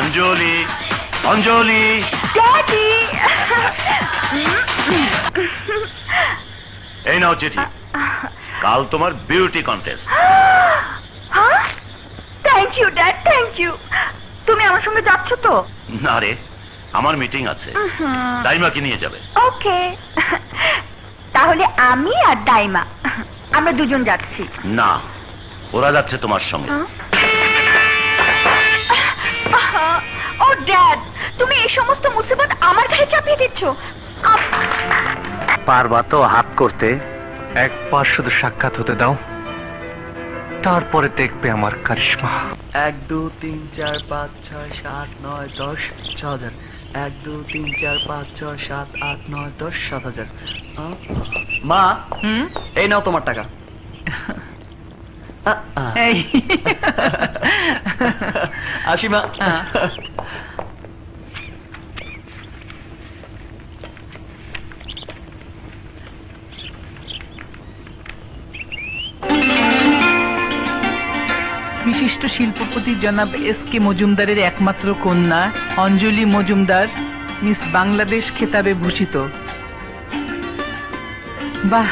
অঞ্জলি, অঞ্জলি, daddy. এই নাও চিঠি। কাল তোমার beauty contest. Thank you dad, thank you. তুমি আমার সঙ্গে যাচ্ছ তো? না রে, আমার মিটিং আছে। ডাইমাকে নিয়ে যাবে। ওকে, তাহলে আমি আর ডাইমা আমরা দুজন যাচ্ছি। না, ওরা যাচ্ছে তোমার সঙ্গে। ও ড্যাড, তুমি এই সমস্ত মুসিবত আমার ঘাড়ে চাপিয়ে দিচ্ছ। পারবা তো হাত করতে? একবার শুধু সাক্ষাৎ হতে দাও, তারপরে দেখবে আমার কারিশমা। 1 2 3 4 5 6 7 9 10 6000। 1 2 3 4 5 6 7 8 9 10 7000। মা, এই নাও তোমার টাকা। এই আসি মা। বিশিষ্ট শিল্পপতি জনাব এস.কে মজুমদারের একমাত্র কন্যা অঞ্জলি মজুমদার মিস বাংলাদেশ খেতাবে ভূষিত। বাহ,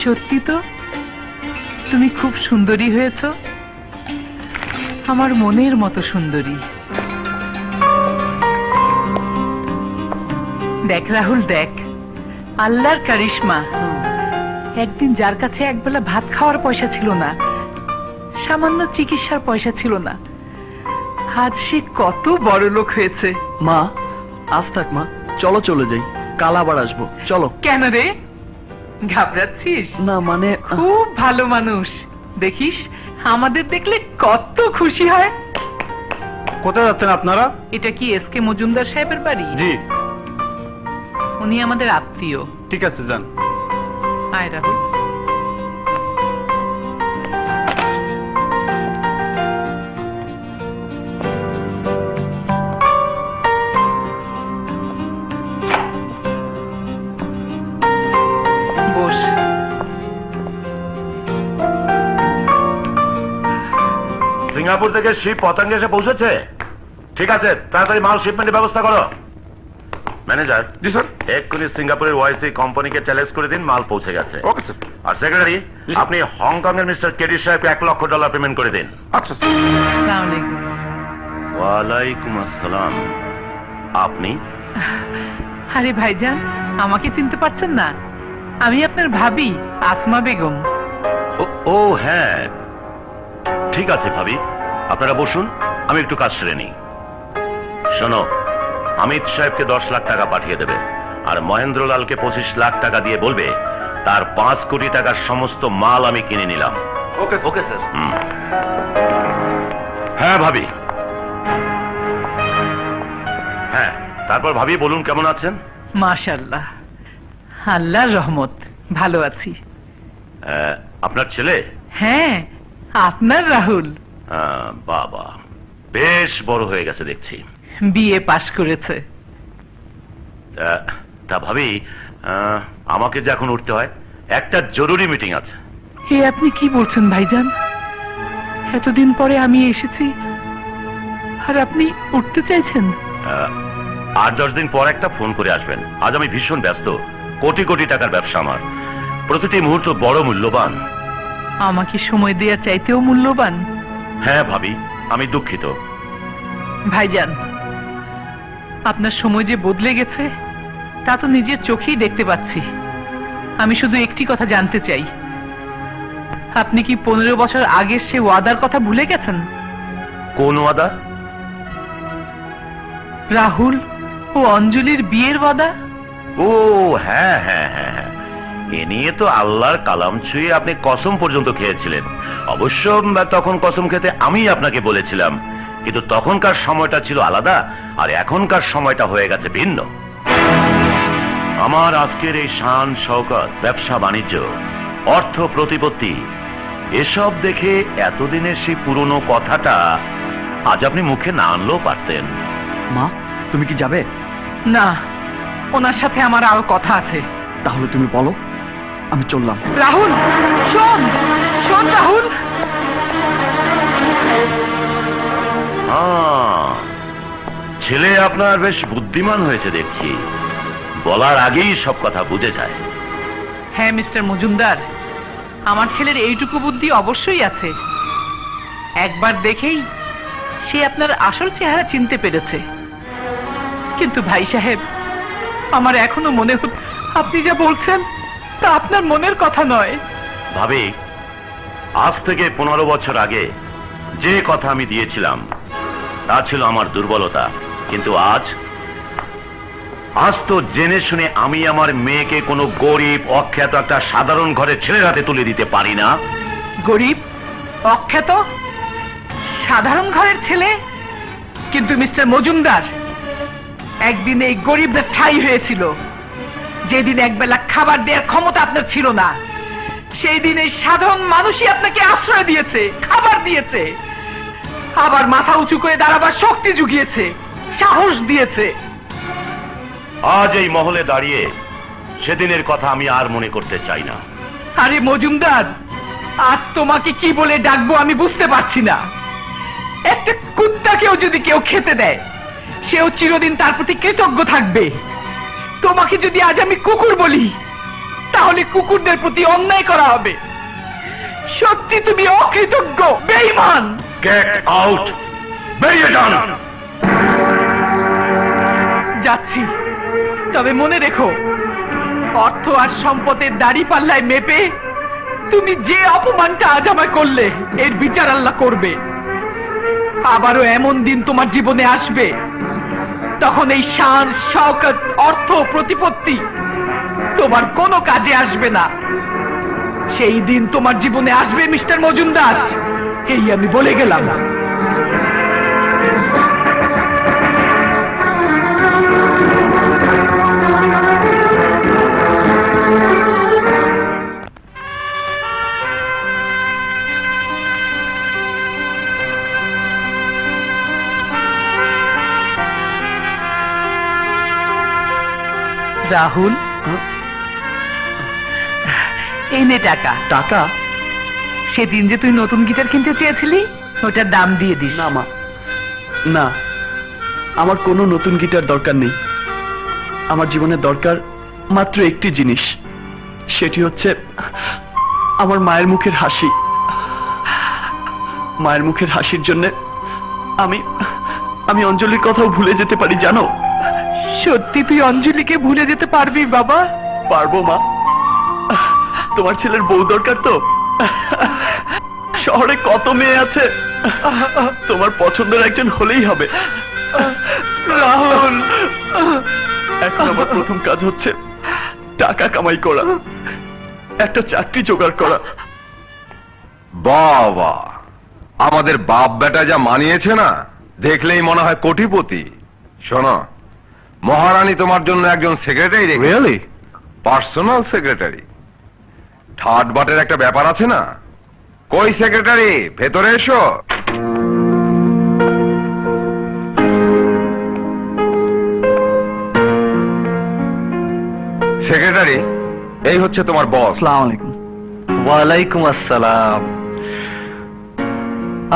সত্যি তো তুমি খুব সুন্দরী হয়েছ, আমার মনের মতো সুন্দরী। দেখ রাহুল, দেখ আল্লাহর কারিশমা। একদিন যার কাছে একবেলা ভাত খাওয়ার পয়সা ছিল না, সামান্য চিকিৎসার পয়সা ছিল না, আজ সে কত বড় লোক হয়েছে। মা, আজ থাক মা, চলো চলে যাই, কাল আবার আসবো, চলো। কেন রে, ঘাবড়াচ্ছিস? না মানে খুব ভালো মানুষ, দেখিস আমাদের দেখলে কত খুশি হয়। কোথায় যাচ্ছেন আপনারা? এটা কি এস.কে মজুমদার সাহেবের বাড়ি? জি। উনি আমাদের আত্মীয়। ঠিক আছে, যান। আয় রাহুল। বস। সিঙ্গাপুর থেকে শিপ পতঙ্গে এসে পৌঁছেছে? ঠিক আছে, তাড়াতাড়ি মাল শিপমেন্টের ব্যবস্থা করো। ম্যানেজার। জি স্যার। এক্ষুনি সিঙ্গাপুরের ওয়াইসি কোম্পানিকে চ্যালেঞ্জ করে দিন মাল পৌঁছে গেছে। Okay sir. আর সেক্রেটারি, আপনি হংকং এর মিস্টার কেডি সাহেবকে $1 লক্ষ পেমেন্ট করে দিন। আচ্ছা। আসসালামু আলাইকুম। ওয়ালাইকুম আসসালাম। আপনি? আরে ভাইজান, আমাকে চিনতে পারছেন না? আমি আপনার ভাবি আসমা বেগম। ও হ্যাঁ, ঠিক আছে ভাবি, আপনারা বসুন, আমি একটু কাজ সেরে নিই। শোনো, অমিত সাহেবকে 10 লাখ টাকা পাঠিয়ে দেবে, আর মহেন্দ্রলালকে 25 লাখ টাকা দিয়ে বলবে তার 5 কোটি টাকার সমস্ত মাল আমি কিনে নিলাম। ওকে ওকে স্যার। হ্যাঁ ভাবি। হ্যাঁ, তারপর ভাবি বলুন কেমন আছেন? মাশাআল্লাহ, আল্লাহর রহমত, ভালো আছি। আপনার ছেলে? হ্যাঁ, আপনার রাহুল বাবা, বেশ বড় হয়ে গেছে দেখছি। বিএ পাশ করেছে। তা ভাবি, আমাকে যে এখন উঠতে হয়, একটা জরুরি মিটিং আছে। এ আপনি কি বলছেন ভাইজান? এতদিন পরে আমি এসেছি আর আপনি উঠতে চাইছেন? 8-10 দিন পর একটা ফোন করে আসবেন। আজ আমি ভীষণ ব্যস্ত, কোটি কোটি টাকার ব্যবসা আমার, প্রতিটি মুহূর্ত বড় মূল্যবান। আমাকে সময় দেওয়া চাইতেও মূল্যবান? হ্যাঁ ভাবি, আমি দুঃখিত। ভাইজান, আপনার সময় যে বদলে গেছে তা তো নিজের চোখেই দেখতে পাচ্ছি। আমি শুধু একটি কথা জানতে চাই, আপনি কি 15 বছর আগের সে ওয়াদার কথা ভুলে গেছেন? কোন ওয়াদা? রাহুল ও অঞ্জলির বিয়ের ওয়াদা। ও হ্যাঁ হ্যাঁ হ্যাঁ হ্যাঁ, এ নিয়ে তো আল্লাহর কালাম ছুঁয়ে আপনি কসম পর্যন্ত খেয়েছিলেন। অবশ্য তখন কসম খেতে আমি আপনাকে বলেছিলাম, কিন্তু তখনকার সময়টা ছিল আলাদা, আর এখনকার সময়টা হয়ে গেছে ভিন্ন। আমার আজকের এই শান শওকত, ব্যবসা বাণিজ্য, অর্থ প্রতিপত্তি, এসব দেখে এতদিনের সেই পুরনো কথাটা আজ আপনি মুখে না আনলেও পারতেন। মা, তুমি কি যাবে? না, ওনার সাথে আমার আরো কথা আছে। তাহলে তুমি বলো, আমি চললাম। রাহুল, শোন শোন রাহুল। ছেলে আপনার বেশ বুদ্ধিমান হয়েছে দেখছি, বলার আগেই সব কথা বুঝে যায়। হ্যাঁ মিস্টার মজুমদার, আমার ছেলের এইটুকু বুদ্ধি অবশ্যই আছে। একবার দেখেই সে আপনার আসল চেহারা চিনতে পেরেছে। কিন্তু ভাই সাহেব, আমার এখনো মনে হচ্ছে আপনি যা বলছেন তা আপনার মনের কথা নয়। ভাবি, আজ থেকে 15 বছর আগে যে কথা আমি দিয়েছিলাম তা ছিল আমার দুর্বলতা, কিন্তু আজ তো জেনে শুনে আমি আমার মেয়েকে কোনো গরিব অখ্যাত একটা সাধারণ ঘরের ছেলের হাতে তুলে দিতে পারি না। গরিব, অখ্যাত, সাধারণ ঘরের ছেলে? কিন্তু মিস্টার মজুমদার, একদিন এই গরিবদের ঠাঁই হয়েছিল। যেদিন একবেলা খাবার দেওয়ার ক্ষমতা আপনার ছিল না, সেই দিন এই সাধারণ মানুষই আপনাকে আশ্রয় দিয়েছে, খাবার দিয়েছে, আবার মাথা উঁচু করে দাঁড়াবার শক্তি জুগিয়েছে, সাহস দিয়েছে। আজ এই মহলে দাঁড়িয়ে সেদিনের কথা আমি আর মনে করতে চাই না। আরে মজুমদার, আজ তোমাকে কি বলে ডাকবো আমি বুঝতে পারছি না। একটা কুত্তাকেও যদি কেউ খেতে দেয়, সেও চিরদিন তার প্রতি কৃতজ্ঞ থাকবে। তোমাকে যদি আজ আমি কুকুর বলি, তাহলে কুকুরদের প্রতি অন্যায় করা হবে। সত্যি তুমি অকৃতজ্ঞ, বেঈমান। গেট আউট, বেরিয়ে যান। যাচ্ছি, তবে মনে রেখো, অর্থ আর সম্পদের দাড়ি পাল্লায় মেপে তুমি যে অপমানটা আজ আমায় করলে, এর বিচার আল্লাহ করবে। আবারও এমন দিন তোমার জীবনে আসবে, তখন এই শান, শওকত, অর্থ, প্রতিপত্তি তোমার কোনো কাজে আসবে না। সেই দিন তোমার জীবনে আসবে মিস্টার মজুমদার, এই আমি বলে গেলাম। রাহুল, এই নে টাকা। টাকা? সেদিন যে তুই নতুন গিটার কিনতে চেয়েছিলি, ওটার দাম দিয়ে দিস। না মা, না, আমার কোনো নতুন গিটার দরকার নেই। আমার জীবনে দরকার মাত্র একটি জিনিস, সেটি হচ্ছে আমার মায়ের মুখের হাসি। মায়ের মুখের হাসির জন্য আমি অঞ্জলির কথাও ভুলে যেতে পারি, জানো? সত্যি তুই অঞ্জলিকে ভুলে যেতে পারবি বাবা? পারবো মা। তোমার ছেলের বউ দরকার তো। শহরে কত মেয়ে আছে, তোমার পছন্দের একজন হলেই হবে। রাহুল, এখন আমার প্রথম কাজ হচ্ছে টাকা কামাই করা, একটা চাকরি জোগাড় করা। বাবা, আমাদের বাপ বেটা যা মানিয়েছে না, দেখলেই মনে হয় কোটিপতি। শোনো, মহারানী তোমার জন্য একজন সেক্রেটারি রেখেছে। রিয়েলি? Personal secretary. ঠাট বাটের একটা ব্যাপার আছে না। কই সেক্রেটারি, ভেতরে এসো। সেক্রেটারি, এই হচ্ছে তোমার বস। আসসালামু আলাইকুম। ওয়ালাইকুম আসসালাম।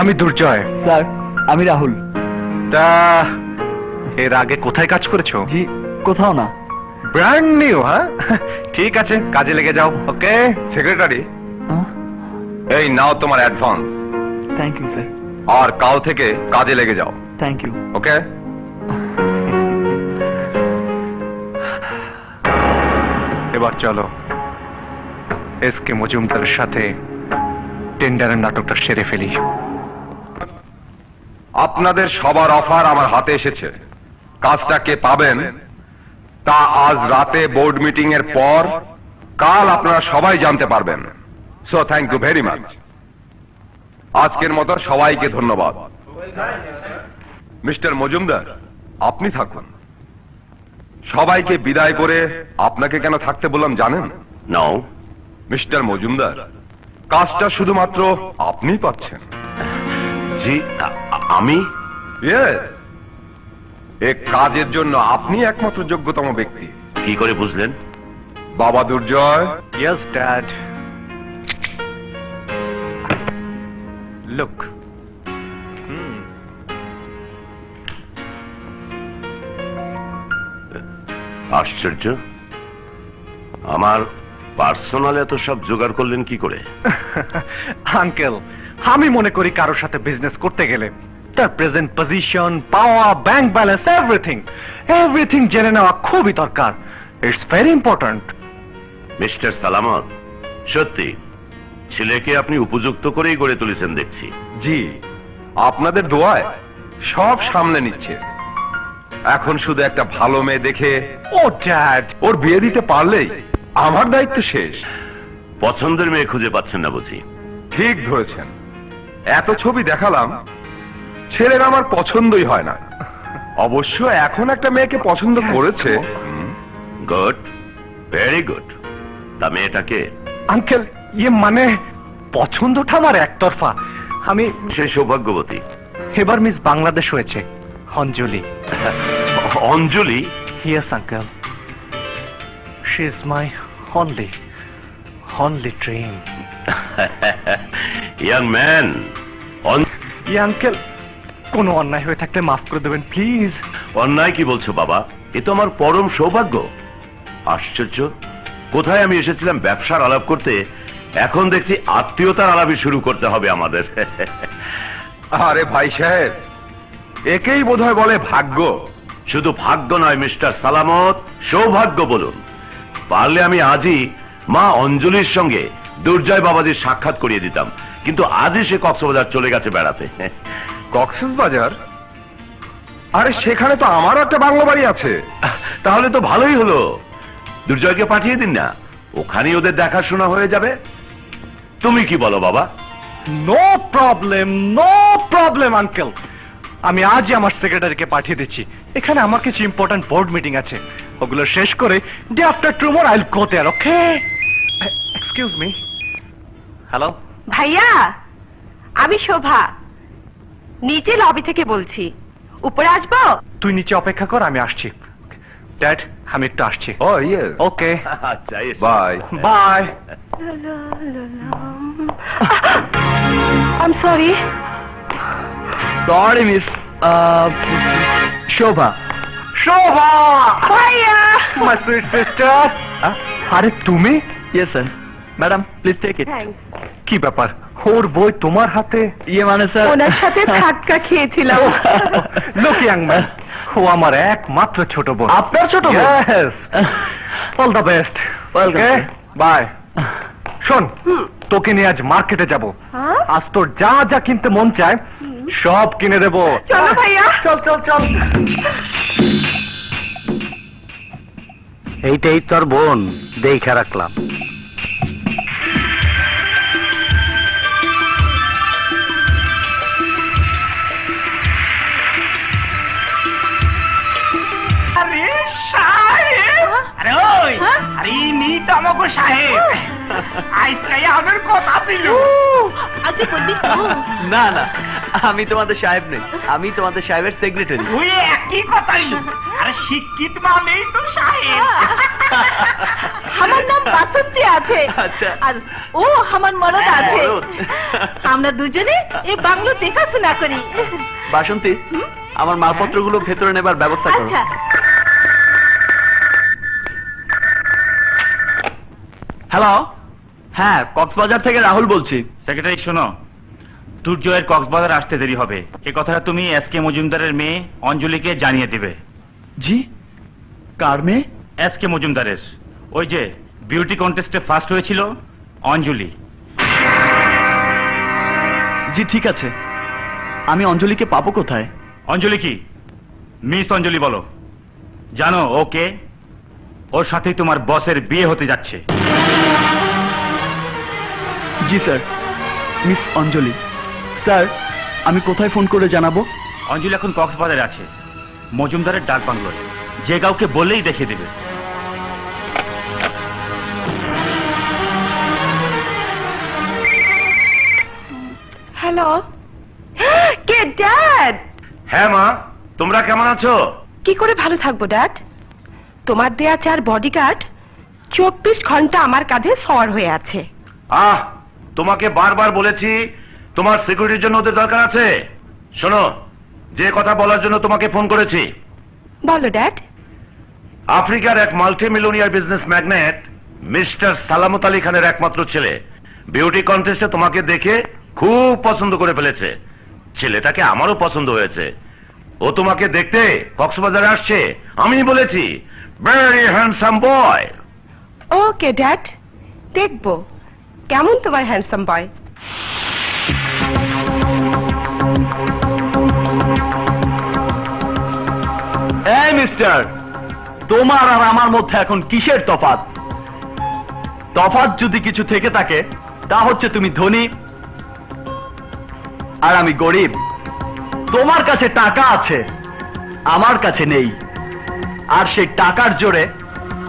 আমি দুর্জয়। স্যার, আমি রাহুল। তা এর আগে কোথায় কাজ করেছো? জি, কোথাও না। ব্র্যান্ড নিউ, হ্যাঁ? ঠিক আছে, কাজে লেগে যাও। ওকে সেক্রেটারি, এই নাও তোমার অ্যাডভান্স, থ্যাংক ইউ স্যার। আর কাল থেকে কাজে লেগে যাও। Thank you. ওকে? এবার চলো এসকে মজুমদারের সাথে টেন্ডারের নাটকটা সেরে ফেলি। আপনাদের সবার অফার আমার হাতে এসেছে। কাজটা কে পাবেন তা আজ রাতে বোর্ড মিটিং এর পর কাল আপনারা সবাই জানতে পারবেন। So thank you very much. আজকের মতো সবাইকে ধন্যবাদ। মিস্টার মজুমদার, আপনি থাকুন। সবাইকে বিদায় করে আপনাকে কেন থাকতে বললাম জানেন? নাও। মিস্টার মজুমদার, কাজটা শুধুমাত্র আপনিই পাচ্ছেন। জি, আমি? Yes, এ কাজের জন্য আপনি একমাত্র যোগ্যতম ব্যক্তি। কি করে বুঝলেন? বাবা দুর্জয়, ইয়েস ড্যাড। লুক, আশ্চর্য, আমার পার্সোনাল এত সব জোগাড় করলেন কি করে? আঙ্কেল, আমি মনে করি কারোর সাথে বিজনেস করতে গেলে তার প্রেজেন্ট পজিশন, পাওয়ার, ব্যাংক ব্যালেন্স, এভরিথিং জেনে নেওয়া খুবই দরকার। It's very important. মিস্টার সালামত, সত্যি ছেলেকে আপনি উপযুক্ত করেই গড়ে তুলেছেন দেখছি। জি, আপনাদের দোয়ায় সব সামলে নিচ্ছে। এখন শুধু একটা ভালো মেয়ে দেখে ও ড্যাড, ওর বিয়ে দিতে পারলেই আমার দায়িত্ব শেষ। পছন্দের মেয়ে খুঁজে পাচ্ছেন না বুঝি? ঠিক ধরেছেন, এত ছবি দেখালাম, ছেলের আমার পছন্দই হয় না। অবশ্য এখন একটা মেয়েকে পছন্দ করেছে। Good, very good. তা মেয়েটাকে? আঙ্কেল, ইয়ে মানে পছন্দটা আমার একতরফা। আমি সে সৌভাগ্যবতী। এবার মিস বাংলাদেশ হয়েছে, Anjali. Anjali? Yes uncle, she is my only dream. Young man. ইয়ে আঙ্কেল, কোনো অন্যায় হয়ে থাকলে মাফ করে দেবেন প্লিজ। অন্যায় কি বলছো বাবা? এ তো আমার পরম সৌভাগ্য। আশ্চর্য, কোথায় আমি এসেছিলাম ব্যবসার আলাপ করতে, এখন দেখছি আত্মীয়তার আলাপই শুরু করতে হবে আমাদের। আরে ভাই সাহেব, একেই বোধহয় বলে ভাগ্য। শুধু ভাগ্য নয় মিস্টার সালামত, সৌভাগ্য বলুন। পারলে আমি আজই মা অঞ্জলির সঙ্গে দুর্জয় বাবাজির সাক্ষাৎ করিয়ে দিতাম, কিন্তু আজই সে কক্সবাজার চলে গেছে বেড়াতে। কক্সবাজার? আরে সেখানে তো আমারও একটা বাংলো বাড়ি আছে। তাহলে তো ভালোই হলো, দুর্জয়কে পাঠিয়ে দিন না, ওখানেই ওদের দেখাশোনা হয়ে যাবে। তুমি কি বলো বাবা? নো প্রবলেম আঙ্কেল, আমি আজই আমার সেক্রেটারিকে পাঠিয়ে দিচ্ছি। এখানে আমার কিছু ইম্পর্টেন্ট বোর্ড মিটিং আছে, ওগুলো শেষ করে day after tomorrow I will go there. Okay, excuse me. Hello ভাইয়া, আমি শোভা, নিচে লবি থেকে বলছি, উপরে আসবো? তুই নিচে অপেক্ষা কর, আমি আসছি। ড্যাড, আমি একটু আসছি। ও ইয়ে, ওকে, আচ্ছা, এসো। Bye. Bye. I am sorry. Sorry miss Shobha. Shobha, ভাইয়া, মাই সুইট সিস্টার। আরে তুমি? Yes sir. Madam please take it. Thanks. কি ব্যাপার, ওর বই তোমার হাতে? ইয়ে মানে স্যার, ওনার সাথে ধাক্কা খেয়েছিলাম। লুক ইয়াং ম্যান, ও আমার একমাত্র ছোট বোন। আপনার ছোট বোন? Yes. All the best. Welcome, okay, sir. Bye. শোন, তোকে নিয়ে আজ মার্কেটে যাব। হ্যাঁ? আজ তোর যা যা কিনতে মন চায় সব কিনে দেবো। চলো ভাইয়া। চল। এইটাই তোর বোন, দেখে রাখলাম। আরে সাহেব, আরে ওই, আরে মি তো আমাকে সাহেব আজকে আমার কথা ছিল। আচ্ছা বলবি না না, আমি তোমাদের সাহেব নই, আমি তোমাদের সাহেবের সেক্রেটারি। ওই একই কথাই, আরে শিক্ষিত মানেই তো সাহেব। আমার নাম বাসন্তী আছে, আচ্ছা। আর ও আমার মরদ হ্যাঁ, আছে। মরদ। আমরা দুজনে এই বাংলো দেখাশোনা করি। বাসন্তী, আমার মালপত্রগুলো ভেতরে নেবার ব্যবস্থা করো। আচ্ছা। হ্যালো, হ্যাঁ কক্সবাজার থেকে রাহুল বলছি। সেক্রেটারি শোনো, দুর্জয়ের কক্সবাজার আসতে দেরি হবে, এ কথাটা তুমি এসকে মজুমদারের মেয়ে অঞ্জলিকে জানিয়ে দিবে। জি, কার মেয়ে? এসকে মজুমদারের, ওই যে বিউটি কন্টেস্টে ফার্স্ট হয়েছিল, অঞ্জলি। জি ঠিক আছে, আমি অঞ্জলিকে পাবো কোথায়? অঞ্জলি কি? মিস অঞ্জলি বলো। জানো ওকে? ওর সাথেই তোমার বসের বিয়ে হতে যাচ্ছে। জি স্যার, মিস অঞ্জলি। স্যার, আমি কোথায় ফোন করে জানাবো? অঞ্জলি এখন কক্সবাজারে আছে, মজুমদারের ডাক বাংলোয়, যে কাউকে বললেই দেখে দেবে। হ্যালো, কে ড্যাড? হ্যাঁ মা, তোমরা কেমন আছো? কি করে ভালো থাকবো ড্যাড? তোমার দেয়া 4 বডিগার্ড 24 ঘন্টা আমার কাঁধে সওয়ার হয়ে আছে। তোমাকে বারবার বলেছি তোমার সিকিউরিটির জন্য ওদের দরকার আছে। শোনো, যে কথা বলার জন্য তোমাকে ফোন করেছি, বলো ড্যাড। আফ্রিকার এক multi millionaire business magnate mister Salamat Ali খানের একমাত্র ছেলে বিউটি কন্টেস্টে তোমাকে দেখে খুব পছন্দ করে ফেলেছে। ছেলেটাকে আমারও পছন্দ হয়েছে। ও তোমাকে দেখতে কক্সবাজারে আসছে। আমি বলেছি very handsome boy. Okay dad, দেখবো কেমন তোমার হ্যান্ডসাম বয়। এই মিস্টার, তোমার আর আমার মধ্যে এখন কিসের তফাৎ? তফাৎ যদি কিছু থেকে থাকে তা হচ্ছে তুমি ধনী আর আমি গরিব। তোমার কাছে টাকা আছে, আমার কাছে নেই। আর সেই টাকার জোরে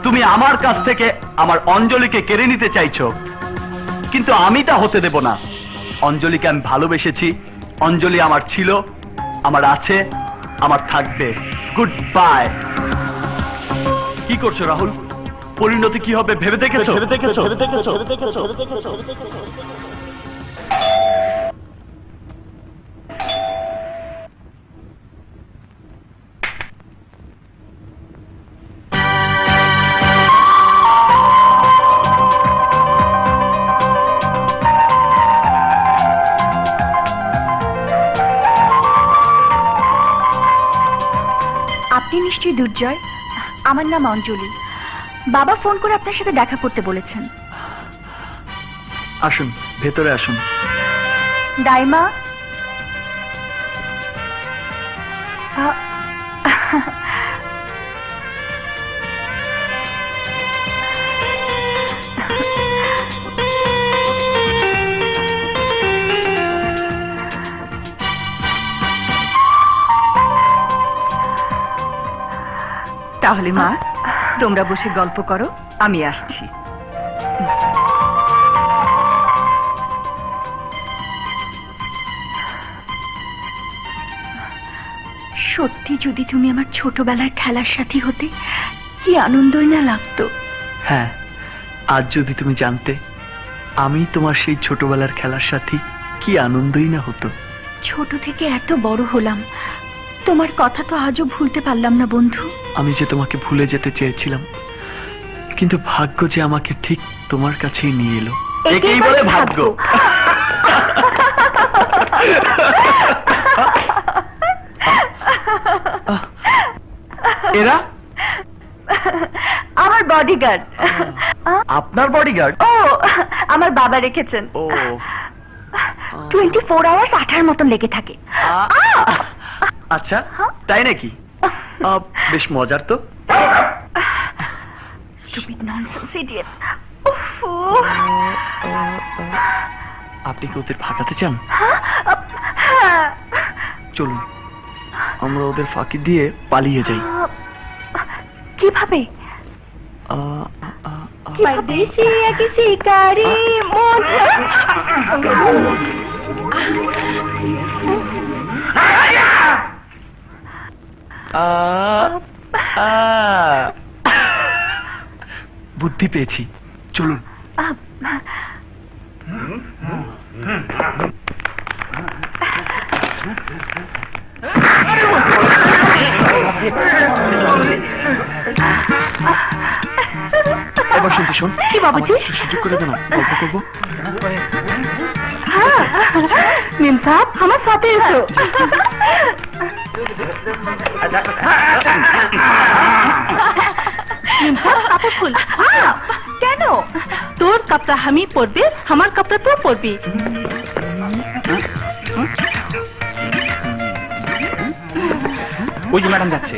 তুমি আমার কাছ থেকে আমার অঞ্জলিকে কেড়ে নিতে চাইছো, কিন্তু আমি তা হতে দেব না। অঞ্জলিকে আমি ভালোবেসেছি, অঞ্জলি আমার ছিল, আমার আছে, আমার থাকবে। Good bye. কি করছো রাহুল? পরিণতি কি হবে ভেবে দেখেছো? আপনি নিশ্চয়ই দুর্জয়। আমার নাম অঞ্জলি। বাবা ফোন করে আপনার সাথে দেখা করতে বলেছেন। আসুন, ভেতরে আসুন। দাইমা, তাহলে মা, তোমরা বসে গল্প করো, আমি আসছি। সত্যি যদি তুমি আমার ছোটবেলার খেলার সাথী হতে, কি আনন্দই না লাগতো। হ্যাঁ, আজ যদি তুমি জানতে আমি তোমার সেই ছোটবেলার খেলার সাথী, কি আনন্দই না হতো। ছোট থেকে এত বড় হলাম, তোমার কথা তো আজও ভুলতে পারলাম না বন্ধু। আমি যে তোমাকে ভুলে যেতে চেয়েছিলাম, কিন্তু ভাগ্য যে আমাকে ঠিক তোমার কাছেই নিয়ে এলো। একেই বলে ভাগ্য। এরা আমার বডিগার্ড। আপনার বডিগার্ড? ও, আমার বাবা রেখেছেন। ও 24 আওয়ার্স আঠার মতন লেগে থাকে। আচ্ছা, তাই নাকি? বেশ মজার তো। Stupid nonsense idiot. আপনি কি ওদের ফাঁকাতে চান? চলুন, আমরা ওদের ফাঁকি দিয়ে পালিয়ে যাই। কিভাবে? परदेसी या किसी कारी मोन বুদ্ধি পেয়েছি, চলুন। এবার শুনতে শোন। কি বাবুজি? আমাকে একটু সুযোগ করে দেন, গল্প করবো। मीम साहब हमारे साथ ही एसो मीम साहब आपे फुल কেন? তোর কাপড়া আমি পরবি, আমার কাপড়া তুই পরবি। ওই যে ম্যাডাম যাচ্ছে।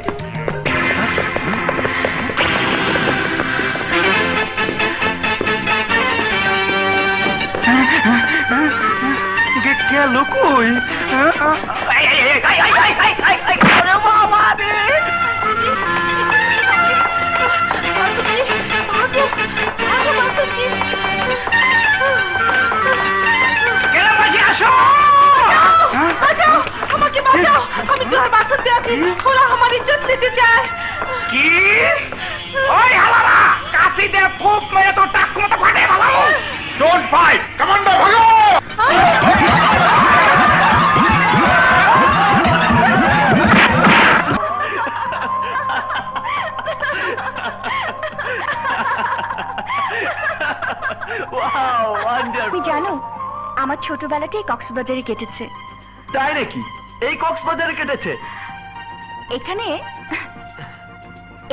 গেল কই? আমাকে বাঁচাও, আমি তোমার বাঁচাতে আছি, ওরা আমার ইজ্জত নিতে চায়। কি? ওই হালারা কাশি দে ফুক মেরে তো টাক মতো ফাটে ভালো। ডোন্ট ফাইট, কমান্ডো ভাগো। ওয়াও তুমি জানো আমার ছোটবেলাটাই কক্সবাজারে কেটেছে। তাই নাকি? এই কক্সবাজারে কেটেছে? এখানে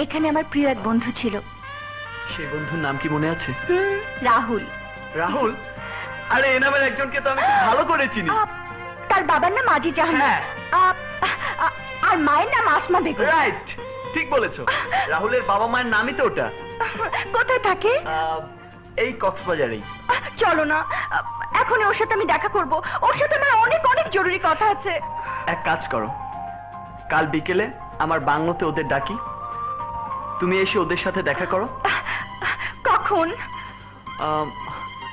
এখানে আমার প্রিয় এক বন্ধু ছিল। সেই বন্ধুর নাম কি মনে আছে? রাহুল। রাহুল? আরে এ নামের একজনকে তো আমি খুব ভালো করে চিনি। তার বাবার নাম আজি জাহান। হ্যাঁ। আর মায়ের নাম আসমা বেগম। রাইট, ঠিক বলেছো। রাহুলের বাবা মায়ের নামই তো ওটা। কোথায় থাকে? এই কক্সবাজারেই। চলো না, এখন ওর সাথে আমি দেখা করব। ওর সাথে আমার অনেক অনেক জরুরি কথা আছে। এক কাজ করো, কাল বিকেলে আমার বাংলোতে ওদের ডাকি, তুমি এসে ওদের সাথে দেখা করো। কখন?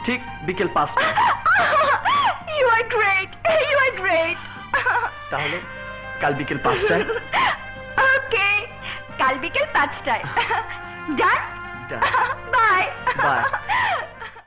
ঠিক বিকেল 5টা। You are great, you are great. তাহলে কাল বিকেল 5টায়। ওকে, কাল বিকেল 5টায়। ডান। Done. বাই। Bye.